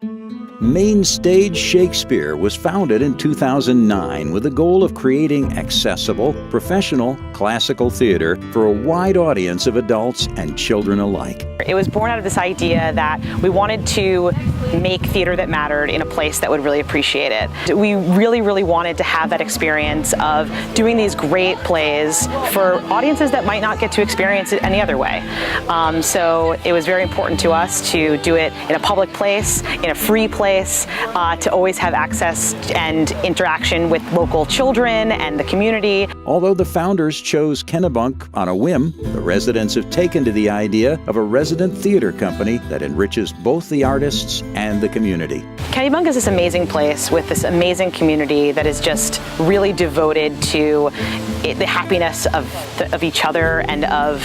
MaineStage Shakespeare was founded in 2009 with the goal of creating accessible, professional, classical theater for a wide audience of adults and children alike. It was born out of this idea that we wanted to make theater that mattered in a place that would really appreciate it. We really wanted to have that experience of doing these great plays for audiences that might not get to experience it any other way. So it was very important to us to do it in a public place, in a free place, to always have access and interaction with local children and the community. Although the founders chose Kennebunk on a whim, the residents have taken to the idea of a resident theater company that enriches both the artists and the community. Kennebunk is this amazing place with this amazing community that is just really devoted to the happiness of each other and of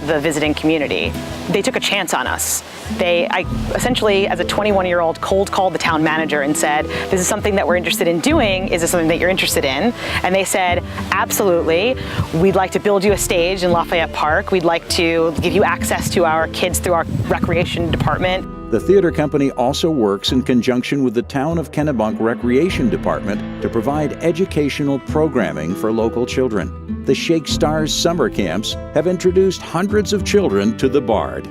the visiting community. They took a chance on us. I essentially, as a 21-year-old, cold called the town manager and said, this is something that we're interested in doing. Is this something that you're interested in? And they said, absolutely. We'd like to build you a stage in Lafayette Park. We'd like to give you access to our kids through our recreation department. The theater company also works in conjunction with the Town of Kennebunk Recreation Department to provide educational programming for local children. The Shake Stars summer camps have introduced hundreds of children to the Bard.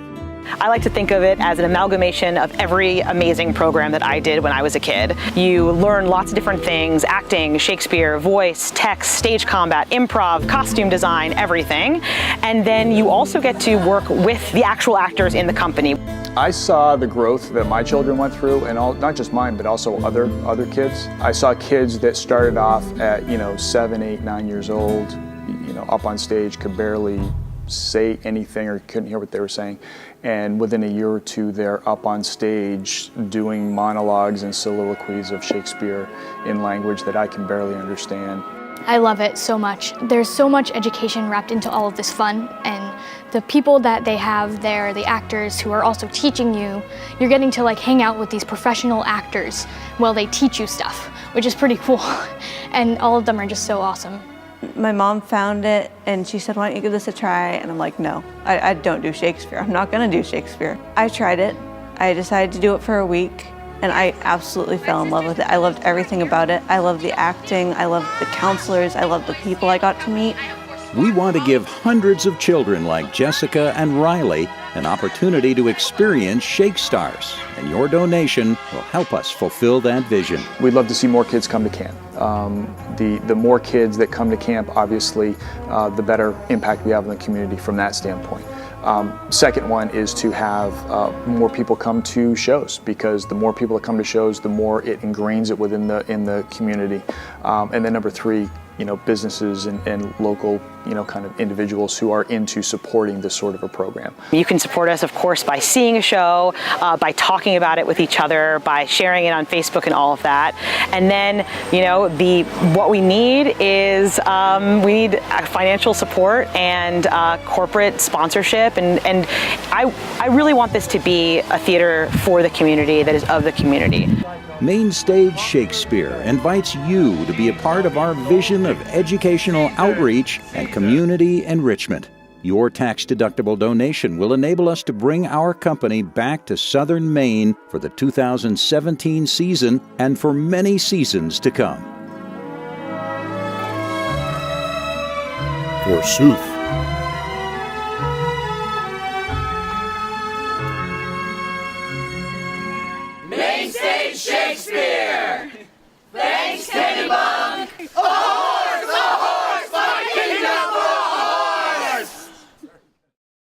I like to think of it as an amalgamation of every amazing program that I did when I was a kid. You learn lots of different things: acting, Shakespeare, voice, text, stage combat, improv, costume design, everything. And then you also get to work with the actual actors in the company. I saw the growth that my children went through, and not just mine, but also other kids. I saw kids that started off at 7, 8, 9 years old, up on stage, could barely say anything or couldn't hear what they were saying. And within a year or two, they're up on stage doing monologues and soliloquies of Shakespeare in language that I can barely understand. I love it so much. There's so much education wrapped into all of this fun, and the people that they have there, the actors who are also teaching you, you're getting to hang out with these professional actors while they teach you stuff, which is pretty cool. And all of them are just so awesome. My mom found it and she said, why don't you give this a try? And I'm like, no, I don't do Shakespeare. I'm not gonna do Shakespeare. I tried it. I decided to do it for a week and I absolutely fell in love with it. I loved everything about it. I loved the acting, I loved the counselors, I loved the people I got to meet. We want to give hundreds of children like Jessica and Riley an opportunity to experience Shake Stars, and your donation will help us fulfill that vision. We'd love to see more kids come to camp. The more kids that come to camp, obviously, the better impact we have on the community from that standpoint. Second one is to have more people come to shows, because the more people that come to shows, the more it ingrains it within the community. And then number three, businesses and local, kind of individuals who are into supporting this sort of a program. You can support us, of course, by seeing a show, by talking about it with each other, by sharing it on Facebook and all of that. And then, what we need is we need financial support and corporate sponsorship. And I really want this to be a theater for the community that is of the community. MaineStage Shakespeare invites you to be a part of our vision of educational outreach and community enrichment. Your tax-deductible donation will enable us to bring our company back to Southern Maine for the 2017 season and for many seasons to come. Forsooth. MaineStage Shakespeare! Thanks, Kennebunk!